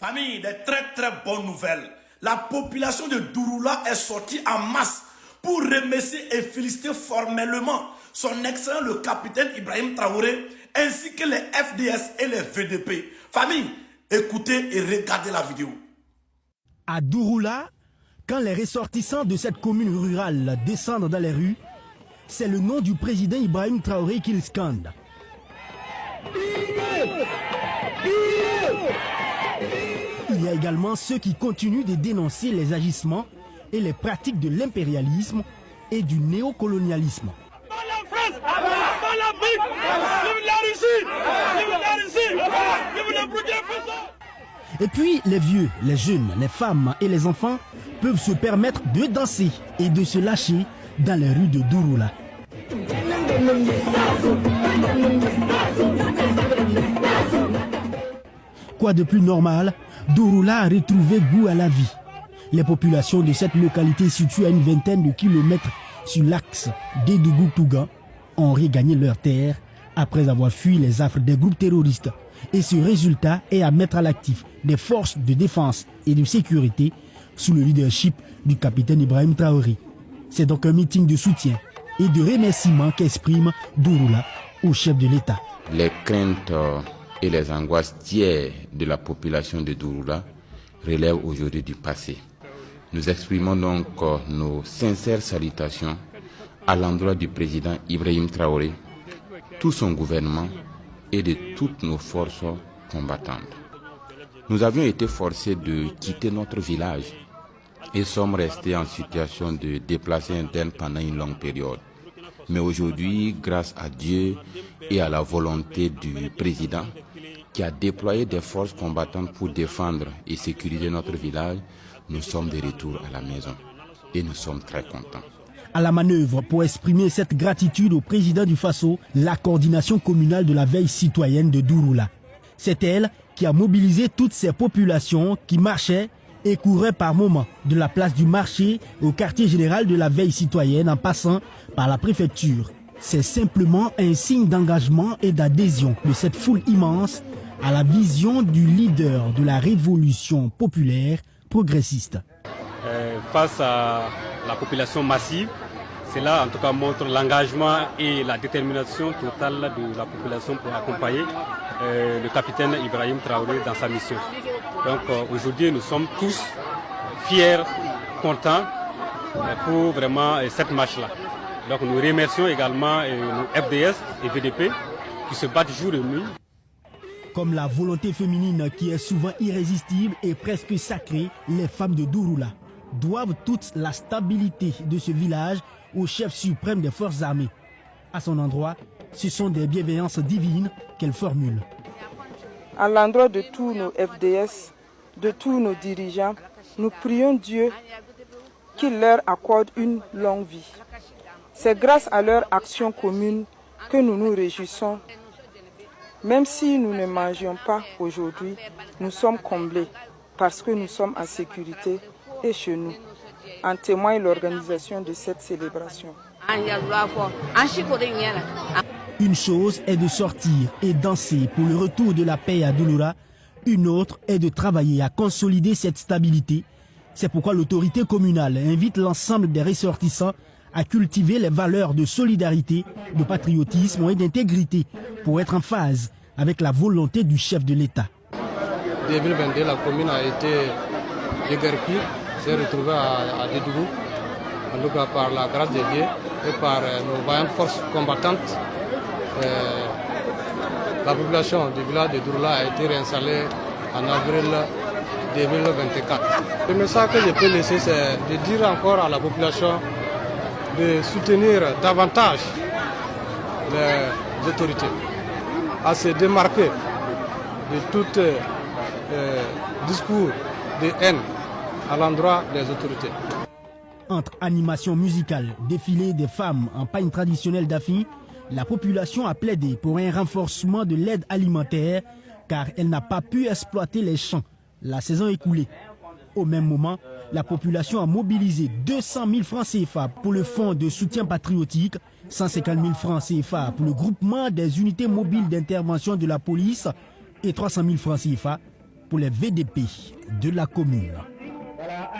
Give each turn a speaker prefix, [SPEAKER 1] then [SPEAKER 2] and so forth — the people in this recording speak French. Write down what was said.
[SPEAKER 1] Famille, des très bonnes nouvelles. La population de Douroula est sortie en masse pour remercier et féliciter formellement son excellent le capitaine Ibrahim Traoré ainsi que les FDS et les VDP. Famille, écoutez et regardez la vidéo.
[SPEAKER 2] À Douroula, quand les ressortissants de cette commune rurale descendent dans les rues, c'est le nom du président Ibrahim Traoré qu'ils scandent. Il y a également ceux qui continuent de dénoncer les agissements et les pratiques de l'impérialisme et du néocolonialisme. Et puis les vieux, les jeunes, les femmes et les enfants peuvent se permettre de danser et de se lâcher dans les rues de Douroula. Quoi de plus normal, Douroula a retrouvé goût à la vie. Les populations de cette localité située à une vingtaine de kilomètres sur l'axe d'Edougou-Tougan ont regagné leurs terres après avoir fui les affres des groupes terroristes. Et ce résultat est à mettre à l'actif des forces de défense et de sécurité sous le leadership du capitaine Ibrahim Traoré. C'est donc un meeting de soutien et de remerciement qu'exprime Douroula au chef de l'État.
[SPEAKER 3] Les craintes et les angoisses d'hier de la population de Douroula relèvent aujourd'hui du passé. Nous exprimons donc nos sincères salutations à l'endroit du président Ibrahim Traoré, tout son gouvernement et de toutes nos forces combattantes. Nous avions été forcés de quitter notre village et sommes restés en situation de déplacés internes pendant une longue période. Mais aujourd'hui, grâce à Dieu et à la volonté du président qui a déployé des forces combattantes pour défendre et sécuriser notre village, nous sommes de retour à la maison et nous sommes très contents.
[SPEAKER 2] À la manœuvre pour exprimer cette gratitude au président du Faso, la coordination communale de la veille citoyenne de Douroula. C'est elle qui a mobilisé toutes ces populations qui marchaient et couraient par moments de la place du marché au quartier général de la veille citoyenne en passant par la préfecture. C'est simplement un signe d'engagement et d'adhésion de cette foule immense à la vision du leader de la révolution populaire progressiste.
[SPEAKER 4] Face à la population massive, cela en tout cas montre l'engagement et la détermination totale de la population pour accompagner le capitaine Ibrahim Traoré dans sa mission. Donc aujourd'hui nous sommes tous fiers, contents pour vraiment cette marche-là. Donc nous remercions également nos FDS et VDP qui se battent jour et nuit.
[SPEAKER 2] Comme la volonté féminine qui est souvent irrésistible et presque sacrée, les femmes de Douroula doivent toute la stabilité de ce village au chef suprême des forces armées. À son endroit, ce sont des bienveillances divines qu'elle formule.
[SPEAKER 5] À l'endroit de tous nos FDS, de tous nos dirigeants, nous prions Dieu qu'il leur accorde une longue vie. C'est grâce à leur action commune que nous nous réjouissons. Même si nous ne mangions pas aujourd'hui, nous sommes comblés parce que nous sommes en sécurité et chez nous. En témoigne l'organisation de cette célébration.
[SPEAKER 2] Une chose est de sortir et danser pour le retour de la paix à Douroula. Une autre est de travailler à consolider cette stabilité. C'est pourquoi l'autorité communale invite l'ensemble des ressortissants à cultiver les valeurs de solidarité, de patriotisme et d'intégrité pour être en phase avec la volonté du chef de l'État.
[SPEAKER 6] En 2022, la commune a été déguerpie, s'est retrouvée à Dédougou, en tout cas par la grâce de Dieu et par nos vaillantes forces combattantes. La population du village de Douroula a été réinstallée en avril 2024. Le message que je peux laisser, c'est de dire encore à la population de soutenir davantage les autorités, à se démarquer de tout discours de haine à l'endroit des autorités.
[SPEAKER 2] Entre animation musicale, défilé des femmes en pagne traditionnelle d'Afi, la population a plaidé pour un renforcement de l'aide alimentaire car elle n'a pas pu exploiter les champs la saison écoulée. Au même moment, la population a mobilisé 200 000 francs CFA pour le fonds de soutien patriotique, 150 000 francs CFA pour le groupement des unités mobiles d'intervention de la police et 300 000 francs CFA pour les VDP de la commune.
[SPEAKER 7] Voilà,